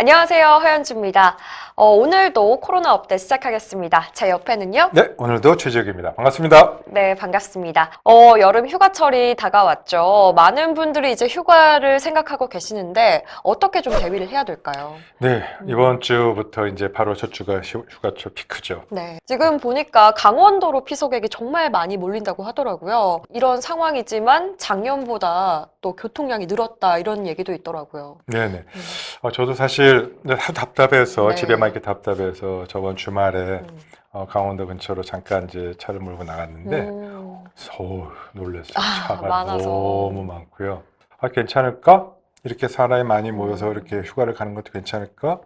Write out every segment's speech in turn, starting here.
안녕하세요, 허연주입니다. 오늘도 코로나 업데이트 시작하겠습니다. 제 옆에는요? 네, 오늘도 최지혁입니다. 반갑습니다. 네, 반갑습니다. 여름 휴가철이 다가왔죠. 많은 분들이 이제 휴가를 생각하고 계시는데 어떻게 좀 대비를 해야 될까요? 네, 이번 주부터 이제 8월 첫 주가 휴가철 피크죠. 네, 지금 보니까 강원도로 피서객이 정말 많이 몰린다고 하더라고요. 이런 상황이지만 작년보다 또 교통량이 늘었다 이런 얘기도 있더라고요. 네네. 저도 사실 하도 답답해서 네. 집에만 이렇게 답답해서 저번 주말에 음. 강원도 근처로 잠깐 이제 차를 몰고 나갔는데 놀랐어요. 차가 많아서. 너무 많고요. 괜찮을까? 이렇게 사람이 많이 모여서 이렇게 휴가를 가는 것도 괜찮을까?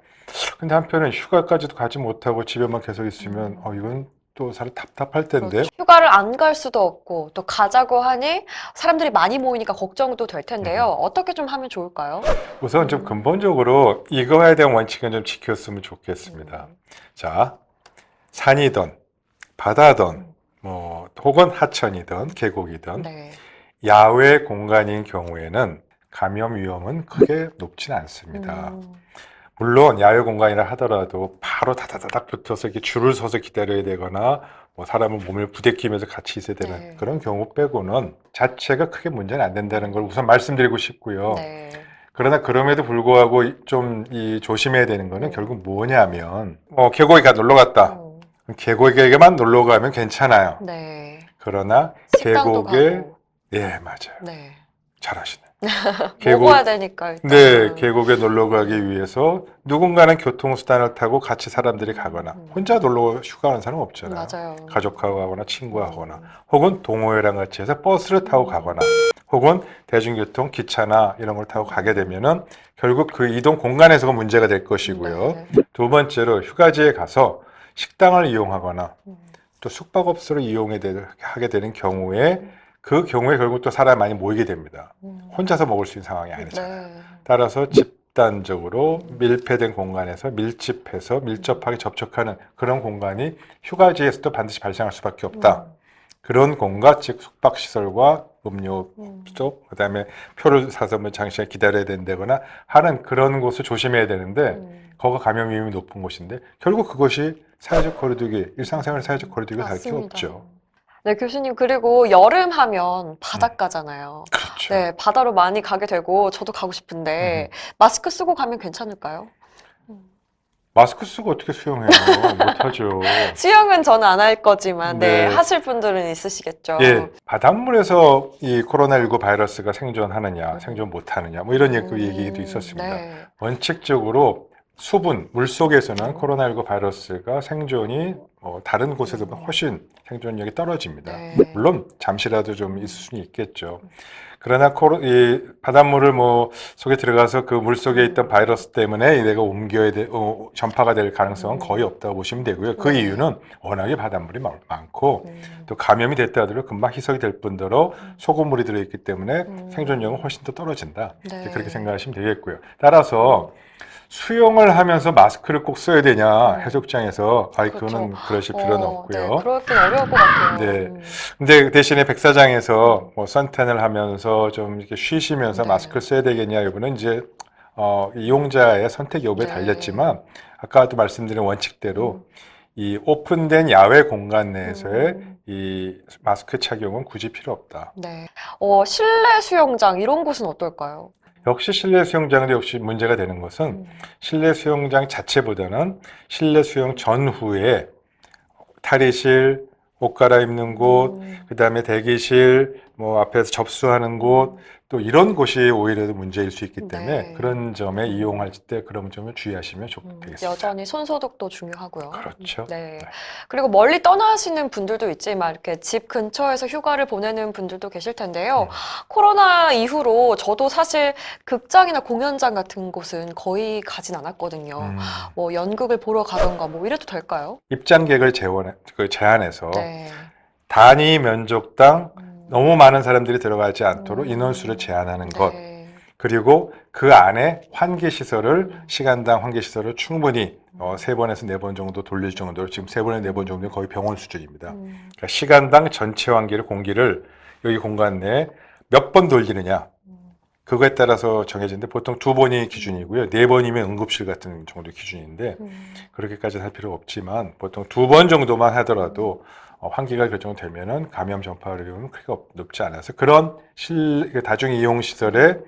근데 한편은 휴가까지도 가지 못하고 집에만 계속 있으면 이건 또 사람 답답할 텐데. 그렇죠. 휴가를 안 갈 수도 없고 또 가자고 하니 사람들이 많이 모이니까 걱정도 될 텐데요. 어떻게 좀 하면 좋을까요? 우선 좀 근본적으로 이거에 대한 원칙은 좀 지켰으면 좋겠습니다. 자, 산이든 바다든 뭐 혹은 하천이든 계곡이든 네. 야외 공간인 경우에는 감염 위험은 크게 높진 않습니다. 물론 야외 공간이라 하더라도 바로 다다다닥 붙어서 이렇게 줄을 서서 기다려야 되거나 뭐 사람은 몸을 부대끼면서 같이 있어야 되는 네. 그런 경우 빼고는 자체가 크게 문제는 안 된다는 걸 우선 말씀드리고 싶고요. 네. 그러나 그럼에도 불구하고 좀 조심해야 되는 거는 결국 뭐냐면 계곡에 놀러 갔다. 계곡에만 놀러 가면 괜찮아요. 네. 그러나 식당도 계곡에 가고. 예, 맞아요. 네. 잘하시네. 먹어야 되니까 일단. 네, 계곡에 놀러 가기 위해서 누군가는 교통수단을 타고 같이 사람들이 가거나 혼자 놀러 휴가 가는 사람 없잖아요. 맞아요. 가족하고 가거나 친구하고 가거나 혹은 동호회랑 같이 해서 버스를 타고 가거나 혹은 대중교통, 기차나 이런 걸 타고 가게 되면은 결국 그 이동 공간에서가 문제가 될 것이고요. 네. 두 번째로 휴가지에 가서 식당을 이용하거나 또 숙박업소를 하게 되는 경우에 그 경우에 결국 또 사람이 많이 모이게 됩니다. 혼자서 먹을 수 있는 상황이 아니잖아요. 네. 따라서 집단적으로 밀폐된 공간에서 밀집해서 밀접하게 접촉하는 그런 공간이 휴가지에서도 반드시 발생할 수밖에 없다. 그런 공간, 즉 숙박시설과 음료수, 그다음에 표를 사서 뭐 장시간 기다려야 된다거나 하는 그런 곳을 조심해야 되는데 거기가 감염 위험이 높은 곳인데 결국 그것이 사회적 거리두기, 일상생활 사회적 거리두기가 다를 게 없죠. 네, 교수님, 그리고 여름 하면 바닷가잖아요. 그렇죠. 네, 바다로 많이 가게 되고 저도 가고 싶은데 마스크 쓰고 가면 괜찮을까요? 마스크 쓰고 어떻게 수영해요? 못하죠. 수영은 저는 안 할 거지만 네, 네. 하실 분들은 있으시겠죠. 예, 바닷물에서 이 코로나19 바이러스가 생존하느냐, 생존 못하느냐, 뭐 이런 얘기도 있었습니다. 네. 원칙적으로 수분, 물 속에서는 코로나19 바이러스가 생존이 다른 곳에서보다 훨씬 생존력이 떨어집니다. 네. 물론 잠시라도 좀 있을 수는 있겠죠. 그러나 이 바닷물을 속에 들어가서 그 물 속에 있던 바이러스 때문에 내가 전파가 될 가능성은 거의 없다고 보시면 되고요. 그 네. 이유는 워낙에 바닷물이 많고 또 감염이 됐다 하더라도 금방 희석이 될 뿐더러 소금물이 들어있기 때문에 생존력은 훨씬 더 떨어진다. 네. 그렇게 생각하시면 되겠고요. 따라서 수영을 하면서 마스크를 꼭 써야 되냐 해수욕장에서 그거는 그러실 필요는 없고요. 네, 그렇긴 어려울 것 같아요. 네. 근데 대신에 백사장에서 선탠을 하면서 좀 이렇게 쉬시면서 네. 마스크를 써야 되겠냐 여부는 이제 이용자의 선택 여부에 네. 달렸지만 아까도 말씀드린 원칙대로 이 오픈된 야외 공간 내에서의 이 마스크 착용은 굳이 필요 없다. 네. 실내 수영장 이런 곳은 어떨까요? 역시 실내 수영장도 역시 문제가 되는 것은 실내 수영장 자체보다는 실내 수영 전후에 탈의실, 옷 갈아입는 곳, 그다음에 대기실, 앞에서 접수하는 곳, 또 이런 곳이 오히려 문제일 수 있기 때문에 네. 그런 점에 이용할 때 그런 점을 주의하시면 되겠습니다. 여전히 손소독도 중요하고요. 그렇죠. 네. 그리고 멀리 떠나시는 분들도 있지만 이렇게 집 근처에서 휴가를 보내는 분들도 계실 텐데요. 코로나 이후로 저도 사실 극장이나 공연장 같은 곳은 거의 가진 않았거든요. 뭐 연극을 보러 가던가 뭐 이래도 될까요? 입장객을 제한해서 네. 단위 면적당 너무 많은 사람들이 들어가지 않도록 인원수를 제한하는 것. 네. 그리고 그 안에 시간당 환기시설을 충분히 3번에서 4번 정도 돌릴 정도로 지금 3번에서 4번 정도는 거의 병원 수준입니다. 그러니까 시간당 전체 공기를 여기 공간 내에 몇 번 돌리느냐. 그거에 따라서 정해지는데 보통 2번이 기준이고요. 4번이면 응급실 같은 정도 기준인데 그렇게까지 할 필요가 없지만 보통 2번 정도만 하더라도 환기가 결정되면은 감염 전파율은 크게 높지 않아서 그런 다중 이용 시설의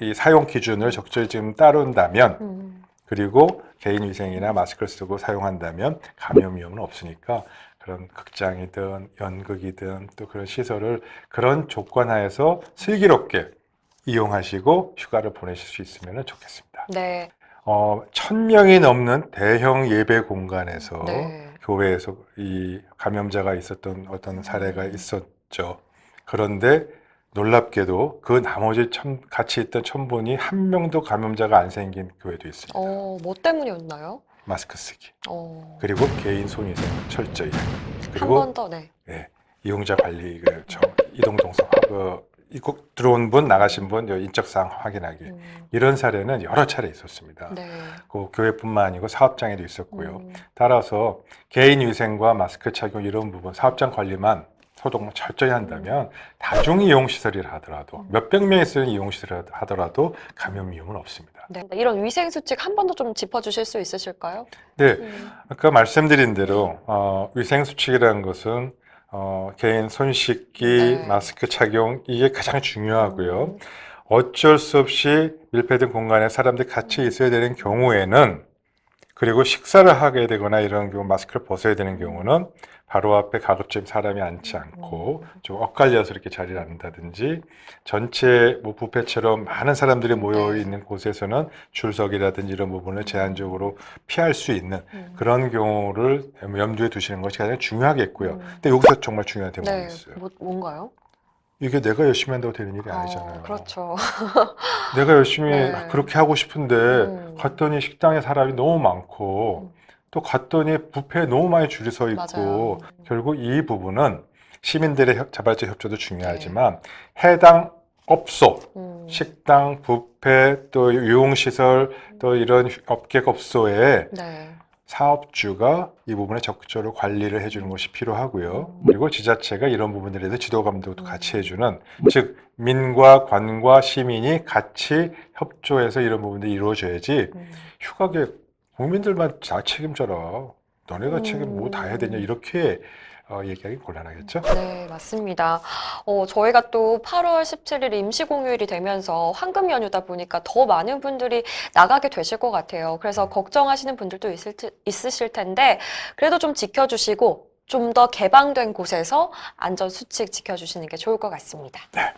이 사용 기준을 적절히 지금 따른다면 그리고 개인 위생이나 마스크를 쓰고 사용한다면 감염 위험은 없으니까 그런 극장이든 연극이든 또 그런 시설을 그런 조건 하에서 슬기롭게 이용하시고 휴가를 보내실 수 있으면 좋겠습니다. 네. 1000명이 넘는 대형 예배 공간에서 네. 교회에서 이 감염자가 있었던 어떤 사례가 있었죠. 그런데 놀랍게도 그 나머지 같이 있던 1000분이 한 명도 감염자가 안 생긴 교회도 있습니다. 뭐 때문이었나요? 마스크 쓰기. 어, 그리고 개인 손위생 철저히. 한 그리고 번 더, 네. 예, 이용자 관리, 이동 동선, 들어온 분, 나가신 분, 인적사항 확인하기. 이런 사례는 여러 차례 있었습니다. 네. 그 교회뿐만 아니고 사업장에도 있었고요. 따라서 개인 위생과 마스크 착용 이런 부분, 사업장 관리만 소독만 철저히 한다면 다중 이용 시설이라 하더라도 몇백 명이 쓰는 이용 시설이라 하더라도 감염 위험은 없습니다. 네. 이런 위생 수칙 한 번 더 좀 짚어주실 수 있으실까요? 네, 아까 말씀드린 대로 위생 수칙이라는 것은 개인 손 씻기, 네. 마스크 착용 이게 가장 중요하고요. 어쩔 수 없이 밀폐된 공간에 사람들이 같이 있어야 되는 경우에는 그리고 식사를 하게 되거나 이런 경우 마스크를 벗어야 되는 경우는 바로 앞에 가급적 사람이 앉지 않고 좀 엇갈려서 이렇게 자리를 앉는다든지 전체 뭐 뷔페처럼 많은 사람들이 모여 있는 곳에서는 줄서기라든지 이런 부분을 제한적으로 피할 수 있는 그런 경우를 염두에 두시는 것이 가장 중요하겠고요. 근데 여기서 정말 중요한 대목이 네. 있어요. 뭔가요? 이게 내가 열심히 한다고 되는 일이 아니잖아요. 그렇죠. 내가 열심히 네. 그렇게 하고 싶은데 갔더니 식당에 사람이 너무 많고 또 갔더니 뷔페에 너무 많이 줄이 서 있고 맞아요. 결국 이 부분은 시민들의 자발적 협조도 중요하지만 해당 업소, 식당, 뷔페, 또 유흥시설, 또 이런 업계업소에 네. 사업주가 이 부분에 적극적으로 관리를 해주는 것이 필요하고요. 그리고 지자체가 이런 부분들에 대해서 지도 감독도 같이 해주는, 즉 민과 관과 시민이 같이 협조해서 이런 부분들이 이루어져야지 휴가계 국민들만 다 책임져라. 너네가 책임 뭐 다 해야 되냐 이렇게 얘기하기 곤란하겠죠? 네, 맞습니다. 저희가 또 8월 17일 임시공휴일이 되면서 황금 연휴다 보니까 더 많은 분들이 나가게 되실 것 같아요. 그래서 걱정하시는 분들도 있으실 텐데, 그래도 좀 지켜주시고, 좀 더 개방된 곳에서 안전수칙 지켜주시는 게 좋을 것 같습니다. 네.